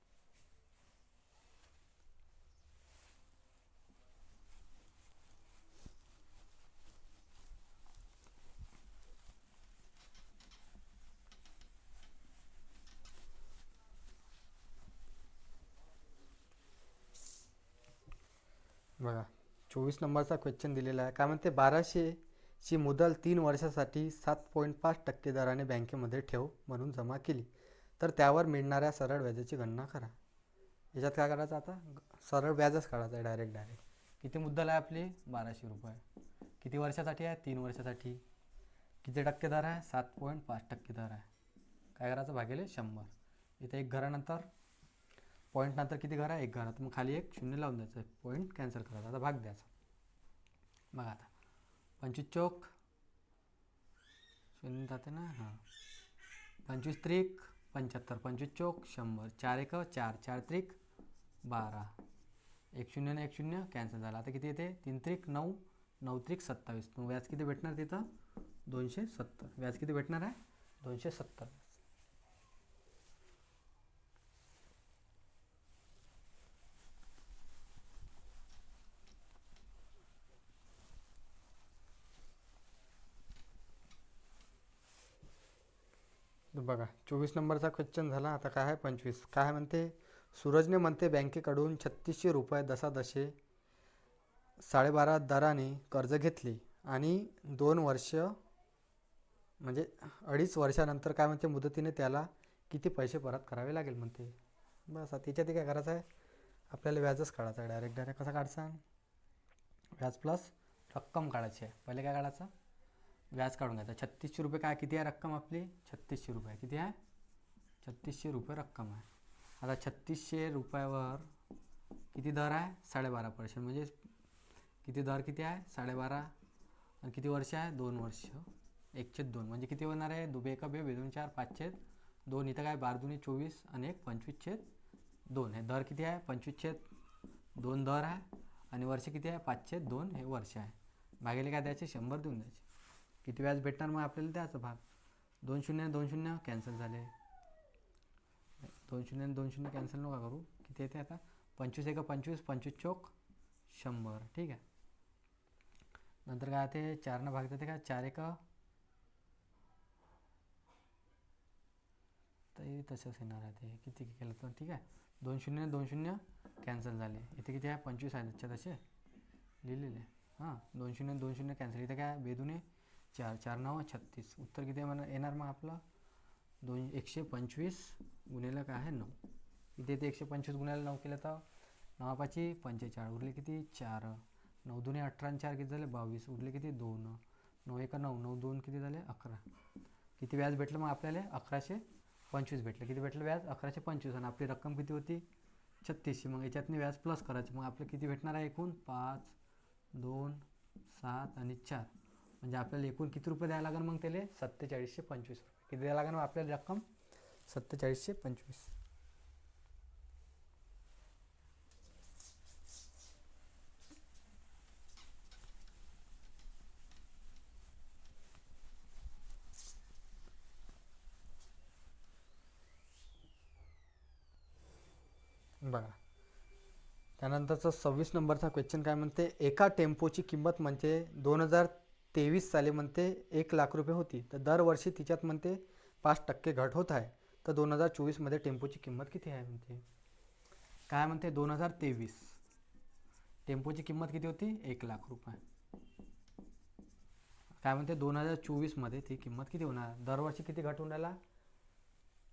Speaker 1: बघा 24 नंबरचा क्वेश्चन दिलेला आहे, काय म्हणते 1200ची मुदल 3 वर्षासाठी 7.5% दराने बँकेमध्ये ठेव म्हणून जमा केली, तर त्यावर मिळणाऱ्या सरळ व्याजाची गणना करा. याच्यात काय करायचं आता सरळ व्याजच काढायचं आहे डायरेक्ट. किती मुद्दल आहे आपली 1200 रुपये, किती वर्षासाठी आहे 3 वर्षासाठी, किती टक्के दर आहे 7.5% दर आहे, काय करायचं भागिले 100. इथे एक घरानंतर पॉईंट नंतर किती घर आहे एक घर, मग खाली एक शून्य लावून द्यायचं, पॉईंट कॅन्सल करायचा, आता भाग द्यायचा. मग आता 25 चौक शून्य जाते ना, हां 25 त्रिक 75, 25 चौक 100, 4 एक 4, 4 त्रिक 12, 1 शून्य ने 1 शून्य कॅन्सल झाला. आता किती येते 3 त्रिक 9, 9 त्रिक 27. मग व्याज किती भेटणार तिथं 270. व्याज किती भेटणार आहे 270. बघा 24 नंबरचा क्वेश्चन झाला. आता काय आहे 25. काय म्हणते सूरजने म्हणते बँकेकडून 3600 रुपये दशादशे 12.5 दराने कर्ज घेतले आणि 2 वर्ष म्हणजे 2.5 वर्षानंतर काय म्हणते मुदतीने त्याला किती पैसे परत करावे लागेल म्हणते. बस आता त्याच्यात काय करायचं आहे आपल्याला व्याजच काढायचं आहे. डायरेक्ट कसा काढायचा व्याज प्लस रक्कम काढायची आहे. पहिले काय काढायचं व्याज काढून घ्यायचा. 3600 रुपये काय किती आहे रक्कम आपली 3600 रुपये किती आहे 3600 रुपये रक्कम आहे. आता 3600 रुपयावर किती दर आहे 12.5% म्हणजे किती दर किती आहे 12.5 आणि किती वर्ष आहे 2 वर्ष 1/2 म्हणजे किती होणार आहे 2 1 2 2 4 5/2. इथं काय 12 2 24 आणि 1 25/2 हे दर किती आहे 25/2 दर आहे आणि वर्ष किती आहे 5/2 हे वर्ष आहे. भागिले काय द्यायचे 100 देऊन द्यायचे. किती व्याज भेटणार मग आपल्याला द्यायचं भाग. 2 शून्य 2 शून्य कॅन्सल झाले. 2 शून्य 2 शून्य कॅन्सल नका करू. किती येते आता 25 1 25 25 चौक 100. ठीक आहे. नंतर काय ते 4 न भाग देते काय 4 1 तरी तसंच येणार आहे ते किती केलं तर. ठीक आहे 2 शून्य 2 शून्य कॅन्सल झाले. इथे किती आहे 25 आहे त्याच्या तसे लिहिलेले. हां 2 शून्य 2 शून्य कॅन्सल. इथे काय 2 2 4 4 9 36. उत्तर किती म्हणा येणार मग आपलं 125 गुणिले काय आहे 9. इथे ते 125 गुणिले 9 केलं तर 9 5 45 उरले किती 4. 9 2 18 आणि 4 किती झाले 22. उरले किती 2. 9 1 9 9 2 किती झाले 11. किती व्याज भेटलं मग आपल्याला 1125 भेटलं. किती भेटलं व्याज 1125 आणि आपली रक्कम किती होती 3600. मग याच्यातनी व्याज प्लस करायचं. मग आपलं किती भेटणार आहे एकूण 5 2 7 आणि 4 म्हणजे आपल्याला एकूण किती रुपये द्यायला लागेल मग त्याला 4725 रुपये. किती द्यायला लागेल मग आपल्याला रक्कम 4725. बघा त्यानंतरचा 26 नंबरचा क्वेश्चन काय म्हणते एका टेम्पोची किंमत म्हणते 2023 साली म्हणते 1 लाख रुपये होती तर दरवर्षी तिच्यात म्हणते 5% घट होत आहे. तर 2024मध्ये टेम्पोची किंमत किती आहे म्हणते. काय म्हणते 2023 टेम्पोची किंमत किती होती 1 लाख रुपये. काय म्हणते 2024मध्ये ती किंमत किती होणार. दरवर्षी किती घट होऊन राहिला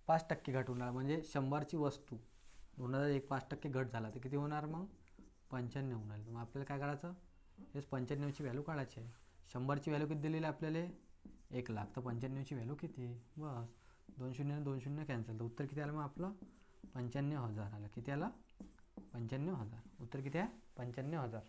Speaker 1: 5% घट होऊन राहिला म्हणजे 100ची वस्तू 2001 5% घट झाला तर किती होणार मग 95 होणार. मग आपल्याला काय करायचं हेच 95ची व्हॅल्यू काढायची आहे. 100ची व्हॅल्यू किती दिलेली आहे आपल्याला 1 लाख तर 95ची व्हॅल्यू किती बस 2 शून्य 2 शून्य कॅन्सल. तर उत्तर किती आलं मग आपलं 95,000 आलं. किती आलं 95,000. उत्तर किती आहे 95,000.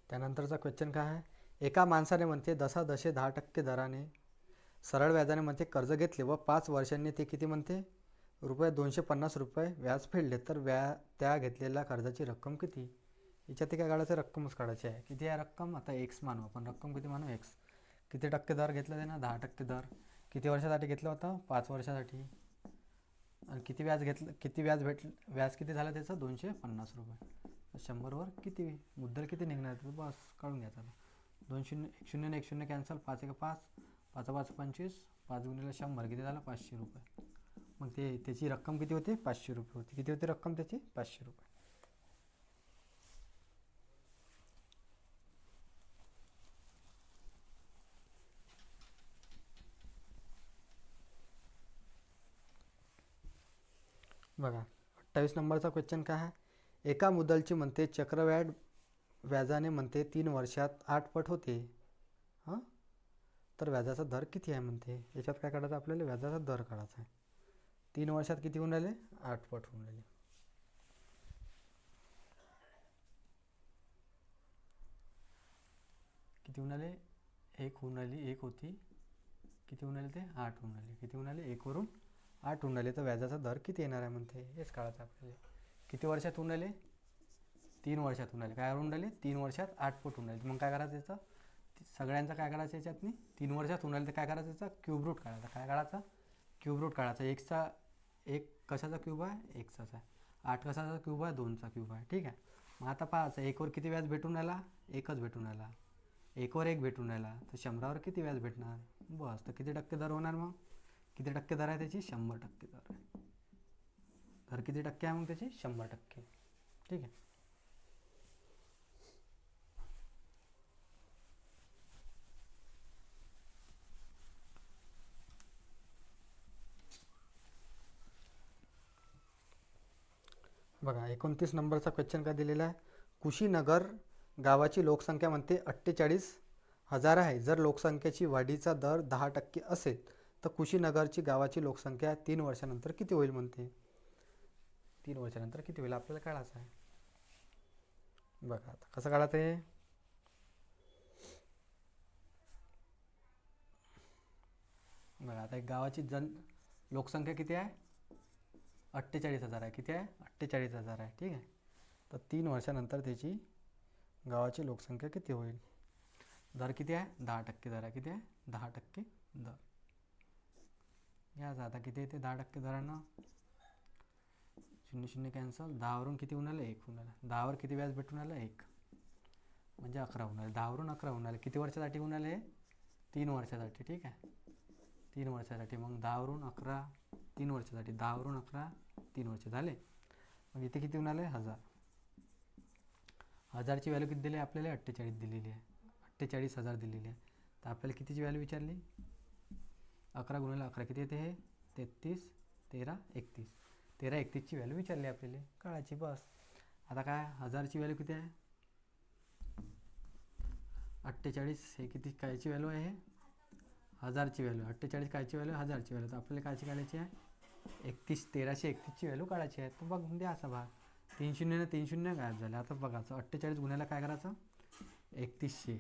Speaker 1: त्यानंतरचा क्वेश्चन काय आहे एका माणसाने म्हणते दशादशे 10% दराने सरळ व्याजाने म्हणते कर्ज घेतले व 5 वर्षांनी ते किती म्हणते रुपये 250 रुपये व्याज फेडले तर त्या घेतलेल्या कर्जाची रक्कम किती. याच्यात काय काढायचं रक्कमच काढायची आहे. किती आहे रक्कम आता एक्स मानू आपण. रक्कम किती मानू एक्स. किती टक्के दर घेतला ते ना 10% दर. किती वर्षासाठी घेतलं होतं 5 वर्षासाठी. आणि किती व्याज घेतलं किती व्याज व्याज किती झालं त्याचं 250 रुपये. 100वर किती मुद्दल किती निघणार तर बस काढून घ्या त्याला. 2 शून्य 1 शून्य 1 शून्य कॅन्सल 5 1 5 5 5 25 5 गुणिले 100 किती झालं 500 रुपये. मग त्याची रक्कम किती होते 500 रुपये होती. किती होती रक्कम त्याची 500 रुपये. बघा 28 नंबरचा क्वेश्चन काय आहे एका मुद्दलची म्हणते चक्रव्याढ व्याजाने म्हणते 3 वर्षात 8 पट होते. हां तर व्याजाचा दर किती आहे म्हणते. याच्यात काय काढायचं आपल्याला, व्याजाचा दर काढायचा आहे. 3 वर्षात किती होऊन राहिले, 8 पट होऊन राहिले. किती होऊन राहिले, 1 होऊन राहिली, 1 होती, किती होऊन राहिले ते 8 होऊन राहिले. किती होऊन राहिले, 1 वरून 8 होऊन राहिले. तर व्याजाचा दर किती येणार आहे म्हणते, हेच काढायचं आपल्याला. किती वर्षात होऊन राहिले, 3 वर्षात होऊन राहिले. काय होऊन राहिले, 3 वर्षात 8 पट होऊन राहिले. मग काय करायचं याचं, सगळ्यांचं काय करायचं याच्यातनी, 3 वर्षात होऊन राहिले तर काय करायचं, याचा क्यूब रूट काढायचा. काय काढायचा, क्यूब रूट काढायचा. एक कशाचा क्यूब आहे, एकचाच आहे. 8 कशाचा क्यूब आहे, 2चा क्यूब आहे. ठीक आहे. मग आता पाहायचं 1 वर किती व्याज भेटून राहिला, 1च भेटून राहिला. 1 वर 1 भेटून राहिला, तर 100वर किती व्याज भेटणार, बस. तर किती टक्के दर होणार मग, किती टक्के दर आहे त्याची, 100% दर आहे. दर किती टक्के आहे मग त्याची, 100%. ठीक आहे. बघा 29 नंबरचा क्वेश्चन काय दिलेला आहे. कुशीनगर गावाची लोकसंख्या म्हणते 48,000 आहे. जर लोकसंख्येची वाढीचा दर 10% असेल तर कुशीनगरची गावाची लोकसंख्या 3 वर्षानंतर किती होईल म्हणते. 3 वर्षानंतर किती होईल आपल्याला काढायचं आहे. बघा आता कसं काढायचं आहे. बघा आता एक गावाची लोकसंख्या किती आहे, 48,000 आहे. किती आहे, 48,000 आहे. ठीक आहे. तर 3 वर्षानंतर त्याची गावाची लोकसंख्या किती होईल. दर किती आहे, 10% दर आहे. किती आहे, 10% दर. घ्यायचं आता किती येते 10% दरानं, 0 0 कॅन्सल. 10 वरून किती होऊन आलं, 1 होऊन आलं. 10 वर किती व्याज भेटून आलं, 1 म्हणजे 11 होऊन आले. 10 वरून 11 होऊन आले. किती वर्षासाठी होऊन आले, 3 वर्षासाठी. ठीक आहे, 3 वर्षासाठी. मग 10 वरून 11 3 वर्षासाठी, 10 वरून 11 3 वर्ष झाले. मग इथे किती होऊन आले, 1000. 1000ची व्हॅल्यू किती दिली आपल्याला, 48 दिलेली आहे. 48,000 दिलेली आहे. तर आपल्याला कितीची व्हॅल्यू विचारली, 11 गुणिले 11 किती येते, हे 33 13 31. 13 31ची व्हॅल्यू विचारली आपल्याला, काढायची बस. आता काय 1000ची व्हॅल्यू किती आहे, 48. हे किती कायची व्हॅल्यू आहे, हे 1000ची व्हॅल्यू. 48 कायची व्हॅल्यू, 1000ची व्हॅल्यू. तर आपल्याला कायची काढायची आहे, 1331ची व्हॅल्यू काढायची आहे. तर बघ द्या असा भाग, 3 शून्य 3 शून्य गायब झाले. आता बघायचं 48 गुन्ह्याला काय करायचं, 3100.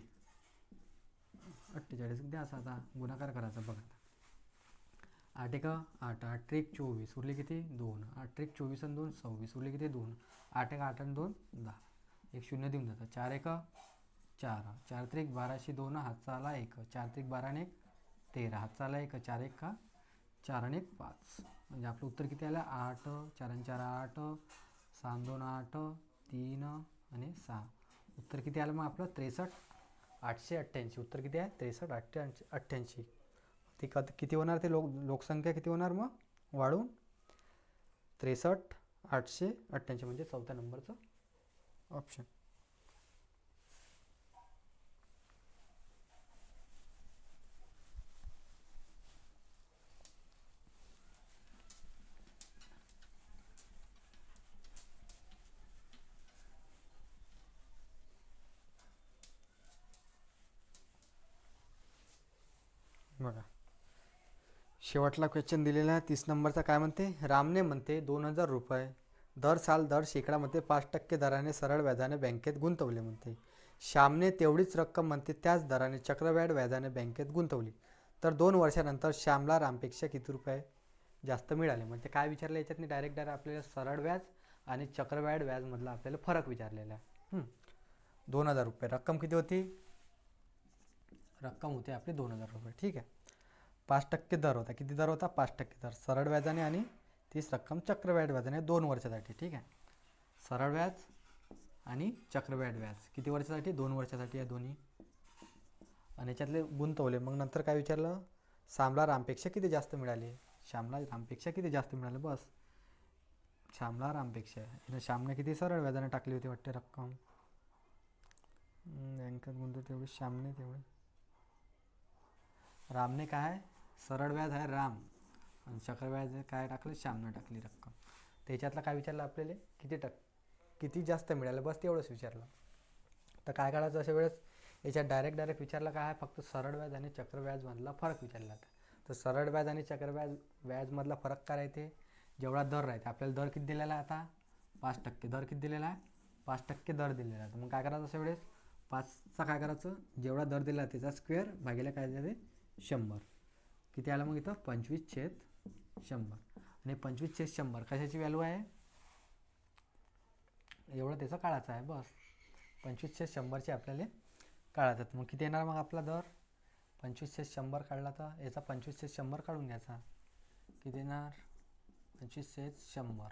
Speaker 1: 48 द्यायचा, आता गुणाकार करायचा. बघा 8 1 8 8 1 24 उरले किती 2. 8 1 24 आणि 2 26 उरले किती 2. 8 1 8 आणि 2 10. एक शून्य देऊन जातात. 4 1 4 4 3 12 2 हातचा आला 1. 4 3 12 आणि 1 13 हातचा आला 1. 4 1 4 आणि 1 5. म्हणजे आपलं उत्तर किती आलं 8. 4 आणि 4 8 6 2 8 3 आणि 6. उत्तर किती आलं मग आपलं 63 888. उत्तर किती आहे 63 888. ती किती होणार ते लोकसंख्या किती होणार मग वाढून 63 888 म्हणजे 4थ्या नंबरचं ऑप्शन. बघा शेवटला क्वेश्चन दिलेला आहे 30 नंबरचा. काय म्हणते, रामने म्हणते 2000 रुपये दर साल दर शेकडामध्ये 5% दराने सरळ व्याजाने बँकेत गुंतवले म्हणते. श्यामने तेवढीच रक्कम म्हणते त्याच दराने चक्रवाढ व्याजाने बँकेत गुंतवली. तर 2 वर्षानंतर श्यामला रामपेक्षा किती रुपये जास्त मिळाले. म्हणजे काय विचारलं याच्यातनी, डायरेक्ट आपल्याला सरळ व्याज आणि चक्रवाढ व्याजमधला आपल्याला फरक विचारलेला आहे. 2000 रुपये रक्कम किती होती, रक्कम होती आपली 2000 रुपये. ठीक आहे. 5% दर होता. किती दर होता, 5% दर सरळ व्याजाने आणि तीच रक्कम चक्रवाढ व्याजाने 2 वर्षासाठी. ठीक आहे. सरळ व्याज आणि चक्रवाढ व्याज किती वर्षासाठी, 2 वर्षासाठी आहे दोन्ही. आणि याच्यातले गुंतवले. मग नंतर काय विचारलं, श्यामला रामपेक्षा किती जास्त मिळाले. श्यामला रामपेक्षा किती जास्त मिळाले, बस. श्यामला रामपेक्षा श्यामने किती सरळ व्याजाने टाकली होती वाटते रक्कम. बँकेत गुंतवली तेवढी श्यामने, तेवढी रामने काय सरळ व्याज आहे राम आणि चक्रव्याज काय टाकलं, श्यामने टाकली रक्कम. त्याच्यातलं काय विचारलं आपल्याला, किती जास्त मिळालं, बस तेवढंच विचारलं. तर काय काढायचं अशा वेळेस, याच्यात डायरेक्ट विचारलं काय आहे, फक्त सरळ व्याज आणि चक्रव्याजमधला फरक विचारला होता. तर सरळ व्याज आणि व्याजमधला फरक काय राहते, जेवढा दर राहते. आपल्याला दर किती दिलेला आहे आता, 5%. दर किती दिलेला आहे, 5% दर दिलेला आहे. मग काय करायचं अशा वेळेस, 5चा काय करायचं, जेवढा दर दिला त्याचा स्क्वेअर भागिले काय झाले 100. किती आलं मग इथं 25/100. आणि 25/100 कशाची व्हॅल्यू आहे, एवढं त्याचं काढायचं आहे बस. 25/100ची आपल्याला काढायचं. मग किती येणार मग आपला दर, 25/100 काढला तर याचा 25/100 काढून घ्यायचा. किती येणार 25/100.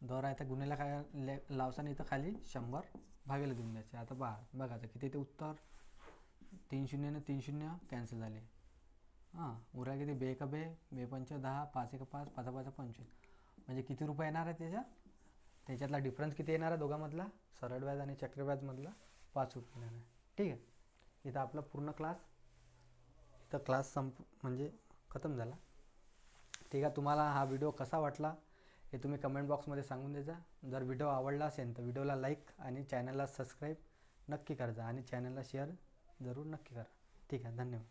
Speaker 1: दर आहे तर गुन्हेला काय लावसा नाही तर खाली 100 भागेला देऊन द्यायचे. आता बघायचं किती ते उत्तर, 3 0 ने 3 0 कॅन्सल झाले. उरा किती, 2 का 2, 2 5 10, 5 1 5, 5 5 25. म्हणजे किती रुपये येणार आहे त्याच्यातला डिफरन्स किती येणार आहे दोघांमधला, सरळ व्याज आणि चक्रव्याजमधला 5 रुपये येणार आहे. ठीक आहे. इथं आपला पूर्ण क्लास म्हणजे खतम झाला. ठीक आहे. तुम्हाला हा व्हिडिओ कसा वाटला हे तुम्ही कमेंट बॉक्समध्ये सांगून द्यायचा. जर व्हिडिओ आवडला असेल तर व्हिडिओला लाईक आणि चॅनलला सबस्क्राईब नक्की करा आणि चॅनलला शेअर जरूर नक्की करा. ठीक आहे. धन्यवाद.